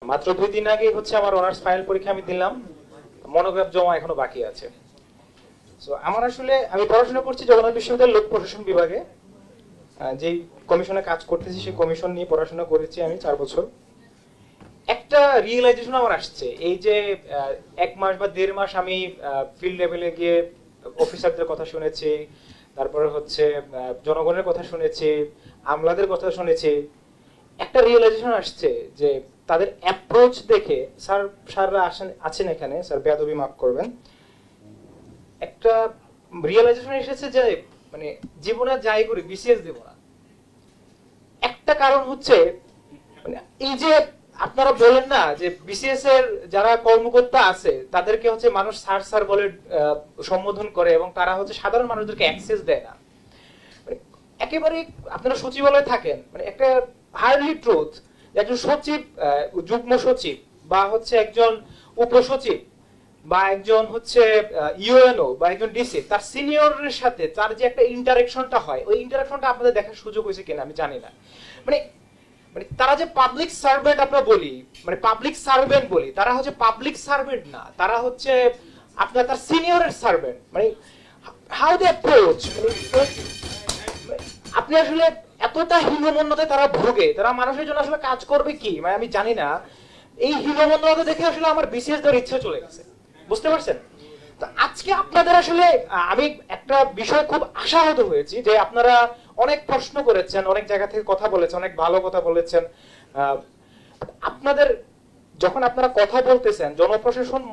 মাত্র 2 দিন আগে হচ্ছে আমার অনার্স ফাইনাল পরীক্ষা আমি দিলাম, মনোগ্রাফ জমা এখনো বাকি আছে। সো আমার আসলে আমি পড়াশোনা করছি জগন্নাথ বিশ্ববিদ্যালয়ের লোক প্রশাসন বিভাগে, যেই কমিশনে কাজ করতেছি সেই কমিশন নিয়ে পড়াশোনা করেছি আমি 4 বছর। একটা রিয়েলাইজেশন আমার আসছে, এই যে 1 মাস বা 1.5 মাস আমি ফিল্ড লেভেলে গিয়ে অফিসারদের কথা শুনেছি, তারপরে হচ্ছে জনগণের কথা শুনেছি, আমলাদের কথা শুনেছি। একটা রিয়েলাইজেশন আসছে যে তাদের অ্যাপ্রোচ দেখে, স্যাররা আছেন এখানে, স্যার বেয়াদবি মাফ করবেন, একটা রিয়েলাইজেশন এসেছে যে মানে জীবনে যাই করি বিসিএস দেব না। একটা কারণ হচ্ছে মানে এই যে আপনারা বলেন না যে বিসিএস এর যারা কর্মকর্তা আছে তাদেরকে হচ্ছে মানুষ স্যার স্যার বলে সম্বোধন করে এবং তারা হচ্ছে সাধারণ মানুষদেরকে অ্যাক্সেস দেয় না। একেবারে আপনারা সচিবালয়ে থাকেন, মানে একটা হার্ডলি ট্রুথ, একজন সচিব, যুগ্ম সচিব বা হচ্ছে একজন উপসচিব বা একজন হচ্ছে ইউএনও বা একজন ডিসি, তার সিনিয়রের সাথে তার যে একটা ইন্টারেকশনটা হয়, ওই ইন্টারেকশনটা আপনাদের দেখার সুযোগ হয়েছে কিনা আমি জানি না। মানে মানে তারা যে পাবলিক সার্ভেন্ট আমরা বলি, মানে পাবলিক সার্ভেন্ট বলি, তারা হচ্ছে পাবলিক সার্ভেন্ট না, তারা হচ্ছে আপনার তার সিনিয়রের সার্ভেন্ট। মানে হাউ দে অ্যাপ্রোচ, আপনি আসলে এতটা হীনমন্যতে তারা ভোগে, তারা মানুষের জন্য আসলে কাজ করবে কি মানে আমি জানি না। এই হীনমন্যতা দেখে আসলে আমার বিসিএস দেওয়ার ইচ্ছা চলে গেছে, বুঝতে পারছেন? তো আজকে আপনাদের আসলে আমি একটা বিষয় খুব আশাহত হয়েছি যে আপনারা অনেক প্রশ্ন করেছেন, অনেক জায়গা থেকে কথা বলেছেন, অনেক ভালো কথা বলেছেন। আপনাদের যখন আপনারা কথা বলতেছেন জনপ্রশাসন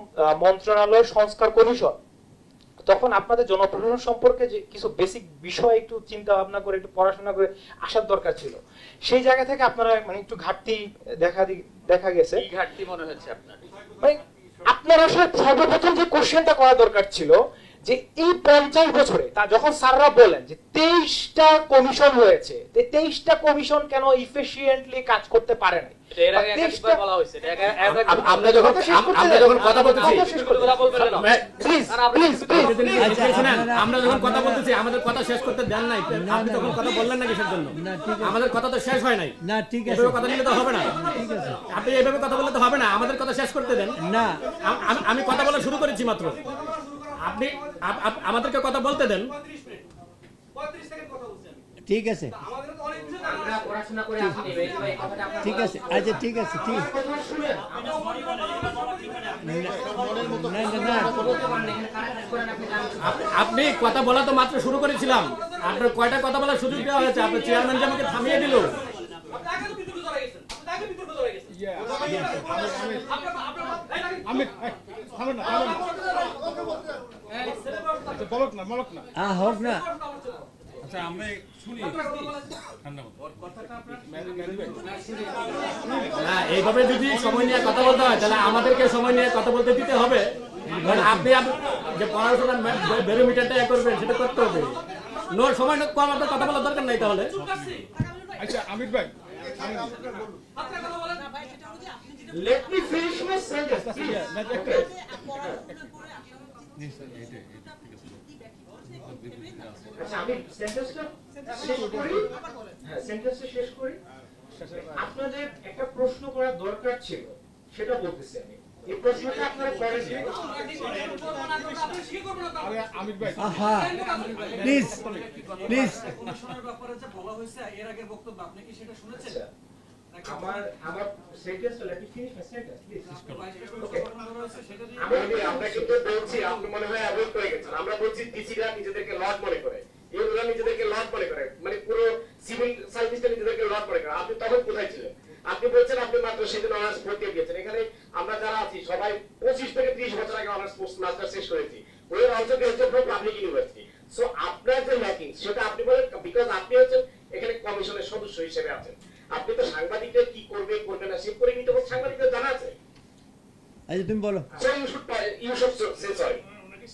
মন্ত্রণালয়ের সংস্কার কমিশন, তখন আপনাদের জনপ্রশাসন সম্পর্কে যে কিছু বেসিক বিষয় একটু চিন্তা ভাবনা করে একটু পড়াশোনা করে আসার দরকার ছিল। সেই জায়গা থেকে আপনারা মানে একটু ঘাটতি দেখা গেছে। কি ঘাটতি মনে হচ্ছে আপনার? মানে আপনার আসলে সর্বপ্রথম যে কোশ্চেনটা করা দরকার ছিল যে এই 50 বছরে তা যখন স্যাররা বলেন যে 23টা কমিশন হয়েছে, 23টা কমিশন কেন ইফিশিয়েন্টলি কাজ করতে পারে না? আমরা যখন কথা বলতেছি আমাদের কথা শেষ করতে দেন নাই, আপনি যখন কথা বললেন না কিসের জন্য? আমাদের কথা তো শেষ হয় নাই। না ঠিক আছে, কথা নিলে তো হবে না। আপনি এইভাবে কথা বললে তো হবে না, আমাদের কথা শেষ করতে দেন না। আমি কথা বলা শুরু করেছি মাত্র, আপনি আমাদেরকে কথা বলতে দেন। ঠিক আছে ঠিক আছে, আচ্ছা ঠিক আছে, ঠিক আপনি কথা বলা তো মাত্র শুরু করেছিলাম, আপনার কয়টা কথা বলার সুযোগ দেওয়া হয়েছে? আপনার চেয়ারম্যান যে আমাকে থামিয়ে দিল। হোক না, আচ্ছা আমরা শুনি না, এইভাবে যদি সময় নিয়ে কথা বলতে হয় তাহলে আমাদেরকে সময় নিয়ে কথা বলতে দিতে হবে। আপনি যে পড়াশোনা ব্যারোমিটারটা করবেন সেটা করতে হবে। সময় কম, আপনার কথা বলার দরকার নাই তাহলে। আচ্ছা আমির ভাই, Let me finish my sentence. আচ্ছা আমি সেন্টেন্সটা শেষ করি। আপনাদের একটা প্রশ্ন করার দরকার ছিল, সেটা বলতেছি আমি। এই প্রশ্নটা আপনারা করেন নাই। আমির ভাই প্লিজ প্লিজ, বলা হয়েছে এর আগের বক্তব্য আপনি কি সেটা শুনেছেন? আমার সেন্টেন্সটা let me finish my sentence please. আমরা কিন্তু বলছি, আপনি মনে হয় অ্যাভয়েড করে গেছেন। আমরা বলছি ডিসিরা নিজেদেরকে লর্ড মনে করে, এগুলো নিজেদেরকে লর্ড মনে করে, মানে পুরো সিভিল সার্ভিসটা নিজেদেরকে লর্ড মনে করে। আপনি তখন কোথায় ছিলেন? আপনি বলছেন আপনি মাত্র সেদিন অনার্স ভর্তি দিয়েছেন। এখানে আমরা যারা আছি সবাই 25 থেকে 30 বছর আগে অনার্স মাস্টার শেষ করেছি। We are also graduate from public university. So আপনার যে ল্যাকিং সেটা আপনি বলেন বিকজ আপনি হচ্ছেন এখানে কমিশনের সদস্য হিসেবে আছেন। আপনি তো সাংবাদিকরা কি করবে করবে না সে করে নিতে সাংবাদিকদের জানা আছে। আচ্ছা তুমি বলো। So you should say sorry.